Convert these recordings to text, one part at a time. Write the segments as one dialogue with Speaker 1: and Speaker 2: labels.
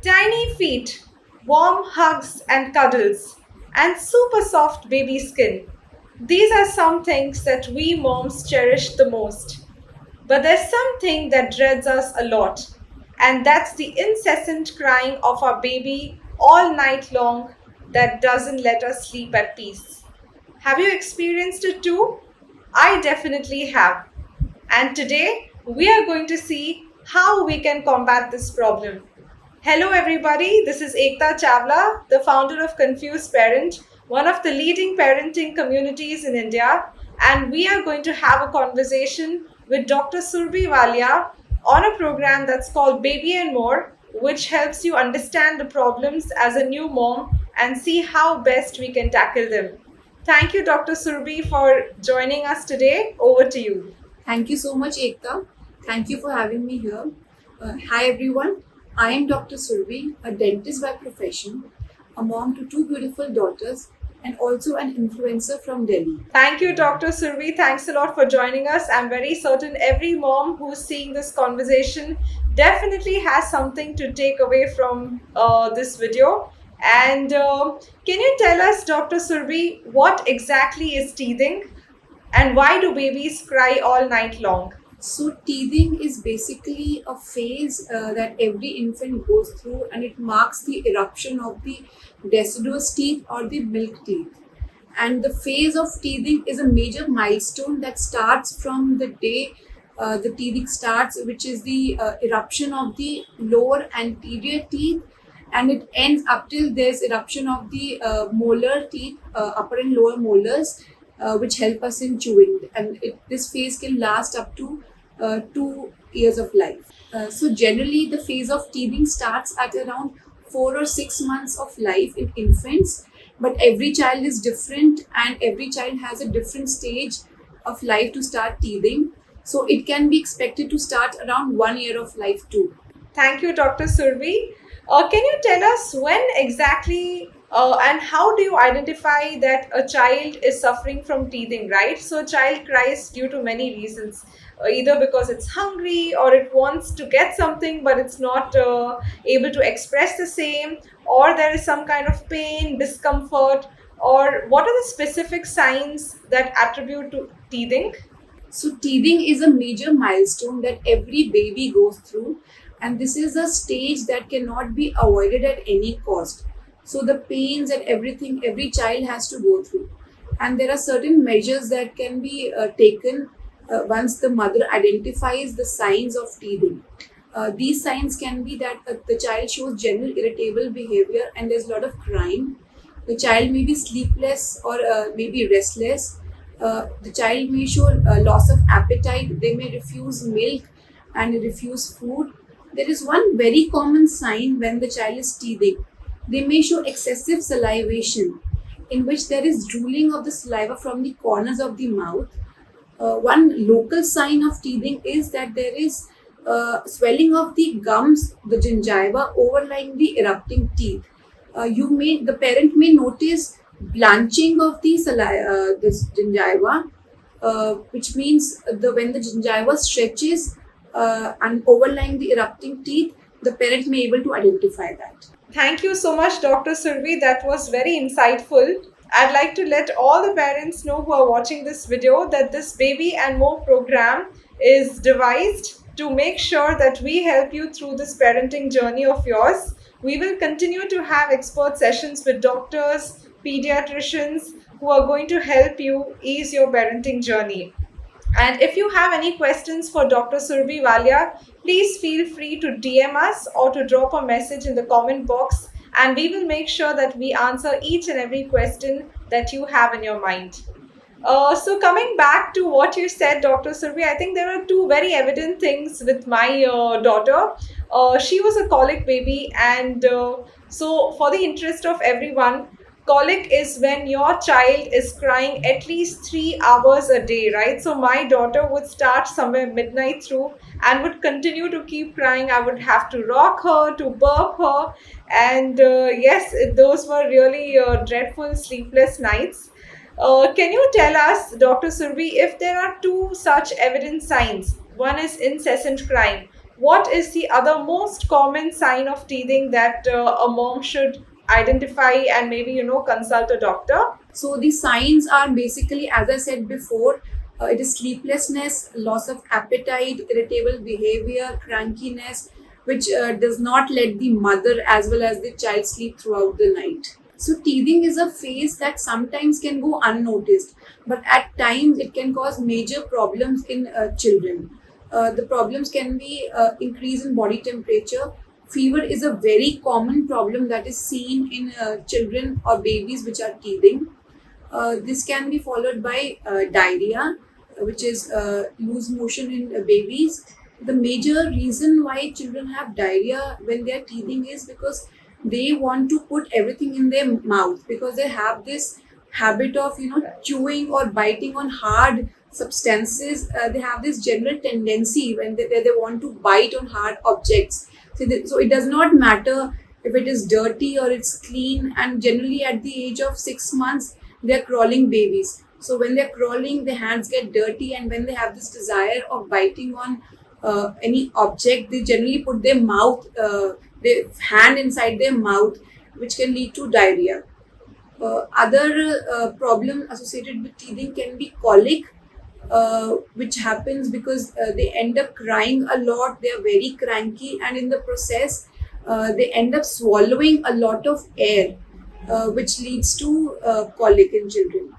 Speaker 1: Tiny feet, warm hugs and cuddles, and super soft baby skin. These are some things that we moms cherish the most. But there's something that dreads us a lot, and that's the incessant crying of our baby all night long that doesn't let us sleep at peace. Have you experienced it too? I definitely have. And today we are going to see how we can combat this problem. Hello, everybody. This is Ekta Chawla, the founder of Confused Parent, one of the leading parenting communities in India. And we are going to have a conversation with Dr. Surbhi Walia on a program that's called Baby and More, which helps you understand the problems as a new mom and see how best we can tackle them. Thank you, Dr. Surbhi, for joining us today. Over to you.
Speaker 2: Thank you so much, Ekta. Thank you for having me here. Hi, everyone. I am Dr. Surbhi, a dentist by profession, a mom to two beautiful daughters, and also an influencer from Delhi.
Speaker 1: Thank you, Dr. Surbhi. Thanks a lot for joining us. I'm very certain every mom who's seeing this conversation definitely has something to take away from this video. And can you tell us, Dr. Surbhi, what exactly is teething and why do babies cry all night long?
Speaker 2: So, teething is basically a phase that every infant goes through, and it marks the eruption of the deciduous teeth or the milk teeth. And the phase of teething is a major milestone that starts from the day the teething starts, which is the eruption of the lower anterior teeth, and it ends up till there's eruption of the molar teeth, upper and lower molars, which help us in chewing. And this phase can last up to 2 years of life. So generally, the phase of teething starts at around 4 or 6 months of life in infants, but every child is different and every child has a different stage of life to start teething. So it can be expected to start around 1 year of life too.
Speaker 1: Thank you, Dr. Survi. Can you tell us when exactly and how do you identify that a child is suffering from teething, right? So, a child cries due to many reasons, either because it's hungry or it wants to get something but it's not able to express the same, or there is some kind of pain, discomfort, or what are the specific signs that attribute to teething?
Speaker 2: So, teething is a major milestone that every baby goes through, and this is a stage that cannot be avoided at any cost. So, the pains and everything every child has to go through, and there are certain measures that can be taken once the mother identifies the signs of teething. These signs can be that the child shows general irritable behavior and there's a lot of crying. The child may be sleepless or may be restless. The child may show loss of appetite. They may refuse milk and refuse food. There is one very common sign when the child is teething. They may show excessive salivation, in which there is drooling of the saliva from the corners of the mouth. One local sign of teething is that there is swelling of the gums, the gingiva overlying the erupting teeth. The parent may notice blanching of the this gingiva, which means when the gingiva stretches and overlying the erupting teeth, the parent may able to identify that.
Speaker 1: Thank you so much, Dr. Survi. That was very insightful. I'd like to let all the parents know who are watching this video that this Baby and More program is devised to make sure that we help you through this parenting journey of yours. We will continue to have expert sessions with doctors, pediatricians who are going to help you ease your parenting journey. And if you have any questions for Dr. Surbhi Walia, please feel free to DM us or to drop a message in the comment box, and we will make sure that we answer each and every question that you have in your mind. So, coming back to what you said, Dr. Surbhi, I think there are two very evident things with my daughter. She was a colic baby, and so for the interest of everyone, colic is when your child is crying at least 3 hours a day, right? So my daughter would start somewhere midnight through and would continue to keep crying. I would have to rock her, to burp her, and yes, those were really dreadful sleepless nights. Can you tell us, Dr. Surbhi, if there are two such evident signs? One is incessant crying. what is the other most common sign of teething that a mom should identify and maybe, consult a doctor?
Speaker 2: So the signs are basically, as I said before, it is sleeplessness, loss of appetite, irritable behavior, crankiness, which does not let the mother as well as the child sleep throughout the night. So teething is a phase that sometimes can go unnoticed, but at times it can cause major problems in children. The problems can be increase in body temperature. Fever is a very common problem that is seen in children or babies which are teething. This can be followed by diarrhea, which is loose motion in babies. The major reason why children have diarrhea when they are teething is because they want to put everything in their mouth, because they have this habit of chewing or biting on hard substances. They have this general tendency when they want to bite on hard objects. So it does not matter if it is dirty or it's clean, and generally at the age of 6 months they're crawling babies. So when they're crawling, their hands get dirty, and when they have this desire of biting on any object, they generally put their hand inside their mouth, which can lead to diarrhea. Other problem associated with teething can be colic, which happens because they end up crying a lot, they are very cranky, and in the process, they end up swallowing a lot of air, which leads to colic in children.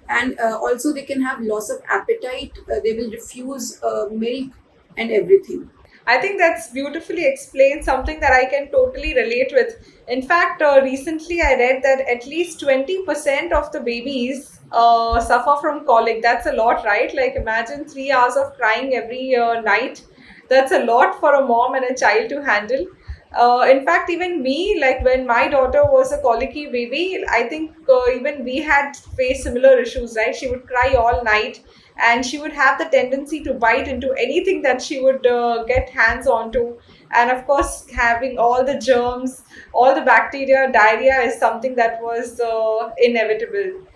Speaker 2: And also, they can have loss of appetite, they will refuse milk and everything.
Speaker 1: I think that's beautifully explained, something that I can totally relate with. In fact, recently I read that at least 20% of the babies suffer from colic. That's a lot, right? Like, imagine 3 hours of crying every night. That's a lot for a mom and a child to handle. In fact, even me, like when my daughter was a colicky baby, I think even we had faced similar issues, right? She would cry all night, and she would have the tendency to bite into anything that she would get hands onto. And of course, having all the germs, all the bacteria, diarrhea is something that was inevitable.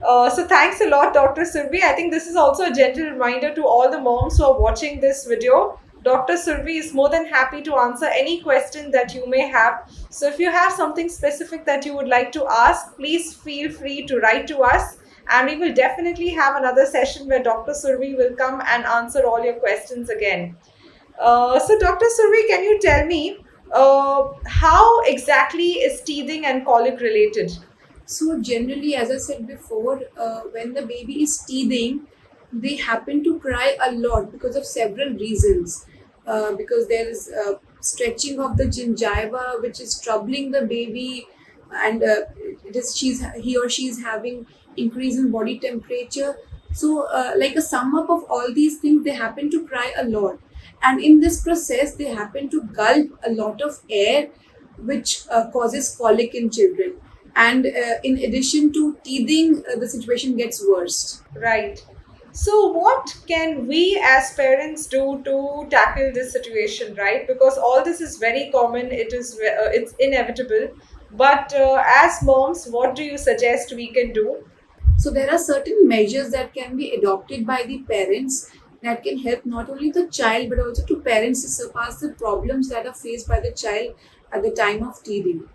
Speaker 1: So thanks a lot, Dr. Surbhi. I think this is also a gentle reminder to all the moms who are watching this video. Dr. Surbhi is more than happy to answer any question that you may have. So if you have something specific that you would like to ask, please feel free to write to us. And we will definitely have another session where Dr. Surbhi will come and answer all your questions again. So Dr. Surbhi, can you tell me how exactly is teething and colic related?
Speaker 2: So generally, as I said before, when the baby is teething, they happen to cry a lot because of several reasons. Because there is stretching of the gingiva, which is troubling the baby, and he or she is having increase in body temperature. So, like a sum up of all these things, they happen to cry a lot, and in this process, they happen to gulp a lot of air, which causes colic in children. And in addition to teething, the situation gets worse.
Speaker 1: Right. So, what can we as parents do to tackle this situation, right? Because all this is very common. It's inevitable. But as moms, what do you suggest we can do?
Speaker 2: So there are certain measures that can be adopted by the parents that can help not only the child but also to parents to surpass the problems that are faced by the child at the time of teething.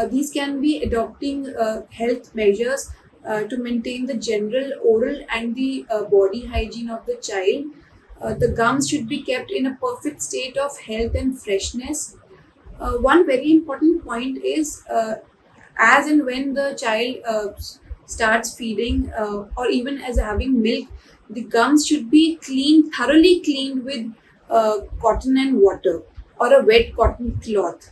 Speaker 2: These can be adopting health measures to maintain the general oral and the body hygiene of the child. The gums should be kept in a perfect state of health and freshness. One very important point is as and when the child starts feeding or even as having milk, the gums should be cleaned, thoroughly cleaned with cotton and water or a wet cotton cloth.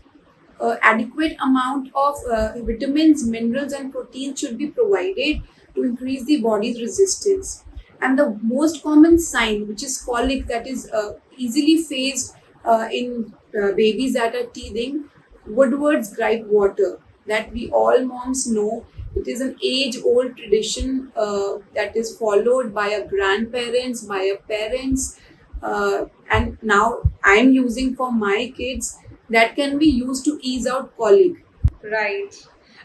Speaker 2: Adequate amount of vitamins, minerals, and proteins should be provided to increase the body's resistance. And the most common sign, which is colic, that is easily faced in babies that are teething, Woodward's Gripe water, that we all moms know. It is an age-old tradition that is followed by our grandparents, by our parents, and now I'm using for my kids, that can be used to ease out colic.
Speaker 1: Right.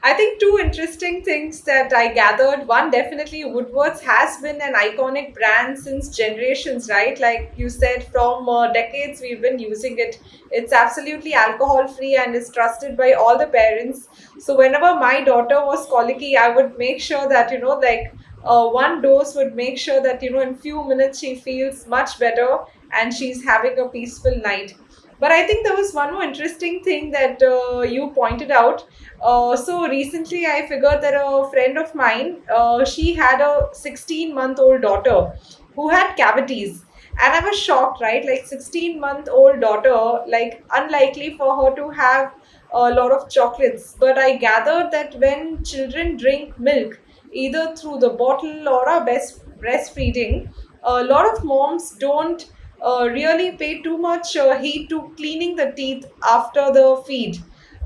Speaker 1: I think two interesting things that I gathered. One, definitely Woodwards has been an iconic brand since generations, right? Like you said, from decades we've been using it. It's absolutely alcohol free and is trusted by all the parents. So whenever my daughter was colicky, I would make sure that, like one dose would make sure that, in few minutes she feels much better and she's having a peaceful night. But I think there was one more interesting thing that you pointed out. So recently, I figured that a friend of mine, she had a 16-month-old daughter who had cavities. And I was shocked, right? Like 16-month-old daughter, like unlikely for her to have a lot of chocolates. But I gathered that when children drink milk, either through the bottle or a breastfeeding, a lot of moms don't really pay too much heed to cleaning the teeth after the feed.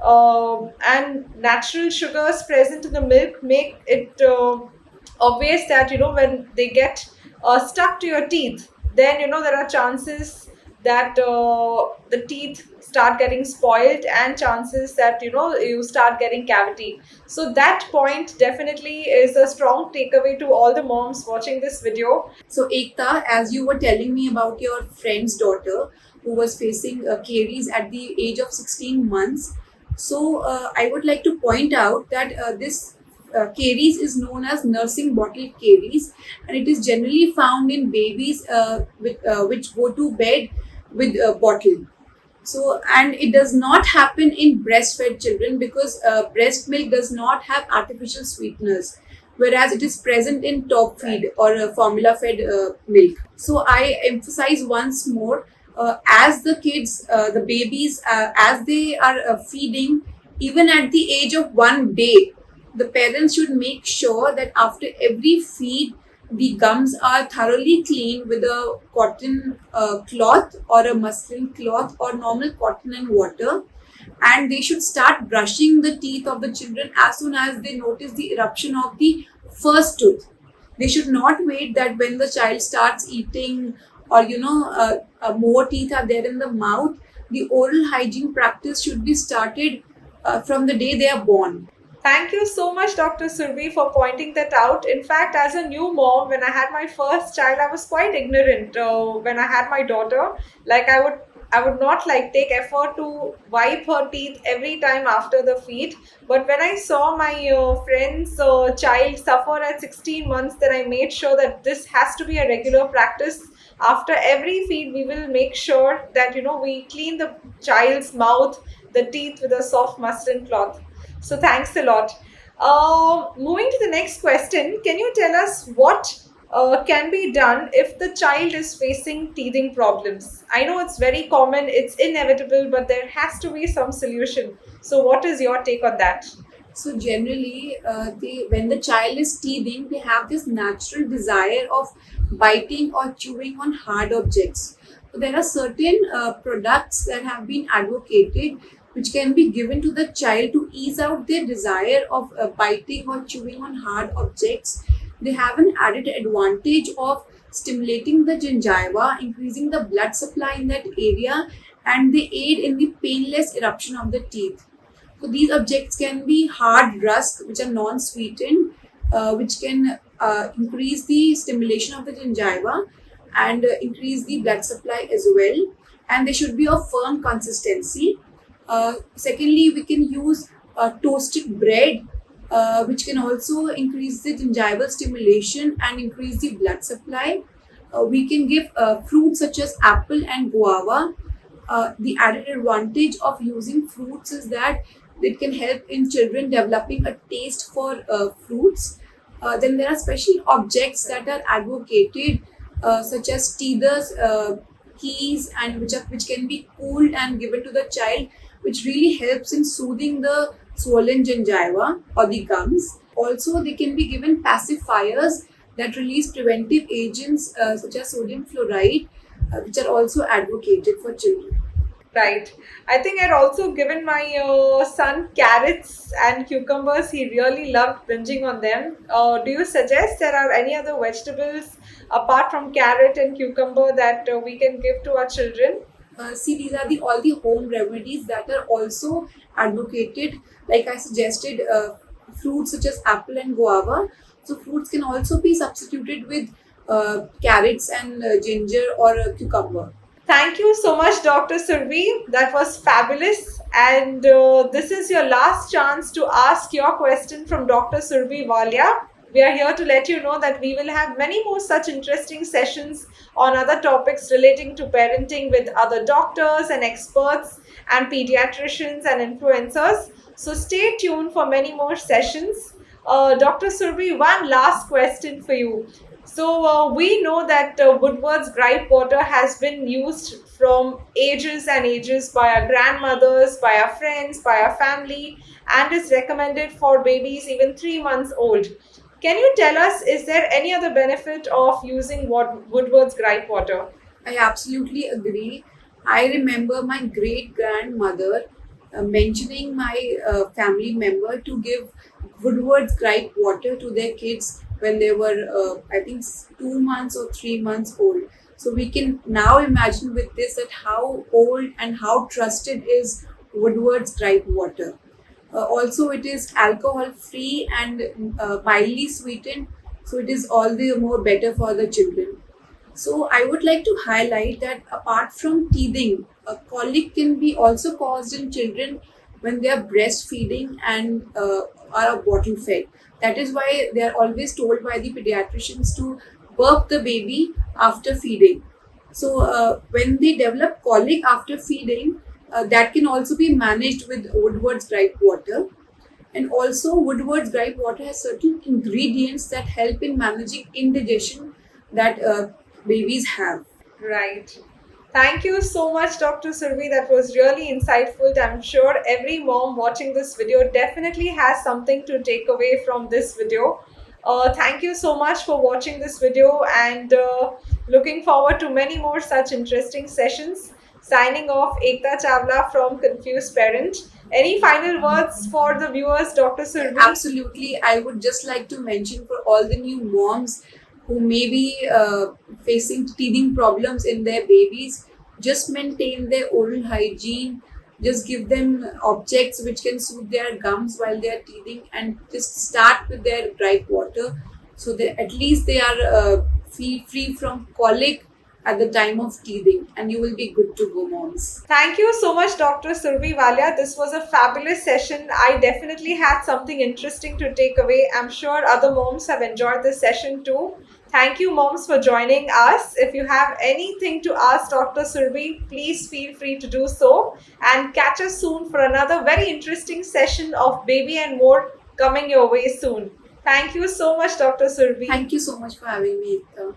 Speaker 1: And natural sugars present in the milk make it obvious that when they get stuck to your teeth, then there are chances that the teeth start getting spoiled and chances that you start getting cavity. So that point definitely is a strong takeaway to all the moms watching this video.
Speaker 2: So, Ekta, as you were telling me about your friend's daughter who was facing caries at the age of 16 months, so I would like to point out that this caries is known as nursing bottle caries, and it is generally found in babies which go to bed with a bottle. So, and it does not happen in breastfed children because breast milk does not have artificial sweeteners, whereas it is present in top feed or formula fed milk. So, I emphasize once more, as the kids, the babies, as they are feeding, even at the age of 1 day, the parents should make sure that after every feed, the gums are thoroughly cleaned with a cotton cloth or a muslin cloth or normal cotton and water, and they should start brushing the teeth of the children as soon as they notice the eruption of the first tooth. They should not wait that when the child starts eating or more teeth are there in the mouth. The oral hygiene practice should be started from the day they are born.
Speaker 1: Thank you so much, Dr. Surbhi, for pointing that out. In fact, as a new mom, when I had my first child, I was quite ignorant. When I had my daughter, like I would not like take effort to wipe her teeth every time after the feed. But when I saw my friend's child suffer at 16 months, then I made sure that this has to be a regular practice. After every feed, we will make sure that we clean the child's mouth, the teeth with a soft muslin cloth. So thanks a lot. Moving to the next question, can you tell us what can be done if the child is facing teething problems? I know it's very common, it's inevitable, but there has to be some solution. So, what is your take on that?
Speaker 2: So generally, when the child is teething, they have this natural desire of biting or chewing on hard objects. So there are certain products that have been advocated which can be given to the child to ease out their desire of biting or chewing on hard objects. They have an added advantage of stimulating the gingiva, increasing the blood supply in that area, and they aid in the painless eruption of the teeth. So these objects can be hard rusk, which are non-sweetened, which can increase the stimulation of the gingiva and increase the blood supply as well. And they should be of firm consistency. Secondly, we can use toasted bread, which can also increase the gingival stimulation and increase the blood supply. We can give fruits such as apple and guava. The added advantage of using fruits is that it can help in children developing a taste for fruits. Then there are special objects that are advocated, such as teethers, keys, and which can be cooled and given to the child, which really helps in soothing the swollen gingiva or the gums. Also, they can be given pacifiers that release preventive agents such as sodium fluoride, which are also advocated for children.
Speaker 1: Right. I think I'd also given my son carrots and cucumbers. He really loved binging on them. Do you suggest there are any other vegetables apart from carrot and cucumber that we can give to our children?
Speaker 2: See, these are all the home remedies that are also advocated. Like I suggested, fruits such as apple and guava. So fruits can also be substituted with carrots and ginger or cucumber.
Speaker 1: Thank you so much, Dr. Surbhi. That was fabulous. And this is your last chance to ask your question from Dr. Surbhi Walia. We are here to let you know that we will have many more such interesting sessions on other topics relating to parenting with other doctors and experts and pediatricians and influencers. So stay tuned for many more sessions. Dr. Surbhi, one last question for you. So we know that Woodward's gripe water has been used from ages and ages by our grandmothers, by our friends, by our family, and is recommended for babies even 3 months old. Can you tell us, is there any other benefit of using Woodward's gripe water?
Speaker 2: I absolutely agree. I remember my great grandmother mentioning my family member to give Woodward's gripe water to their kids when they were, I think, 2 months or 3 months old. So we can now imagine with this that how old and how trusted is Woodward's gripe water. Also, it is alcohol free and mildly sweetened, so it is all the more better for the children. So I would like to highlight that apart from teething, a colic can be also caused in children when they are breastfeeding and are bottle fed. That is why they are always told by the pediatricians to burp the baby after feeding. So when they develop colic after feeding, that can also be managed with Woodward's gripe water. And also, Woodward's gripe water has certain ingredients that help in managing indigestion that babies have.
Speaker 1: Right. Thank you so much, Dr. Surbhi. That was really insightful. I'm sure every mom watching this video definitely has something to take away from this video. Thank you so much for watching this video, and looking forward to many more such interesting sessions. Signing off, Ekta Chawla from Confused Parent. Any final words for the viewers, Dr. Surbhi?
Speaker 2: Absolutely. I would just like to mention for all the new moms who may be facing teething problems in their babies, just maintain their oral hygiene. Just give them objects which can soothe their gums while they are teething, and just start with their gripe water so that at least they are free from colic at the time of teething, and you will be good to go, moms.
Speaker 1: Thank you so much, Dr. Surbhi Walia. This was a fabulous session. I definitely had something interesting to take away. I'm sure other moms have enjoyed this session too. Thank you, moms, for joining us. If you have anything to ask Dr. Surbhi, please feel free to do so. And catch us soon for another very interesting session of Baby and More coming your way soon. Thank you so much, Dr. Surbhi.
Speaker 2: Thank you so much for having me, Ekta.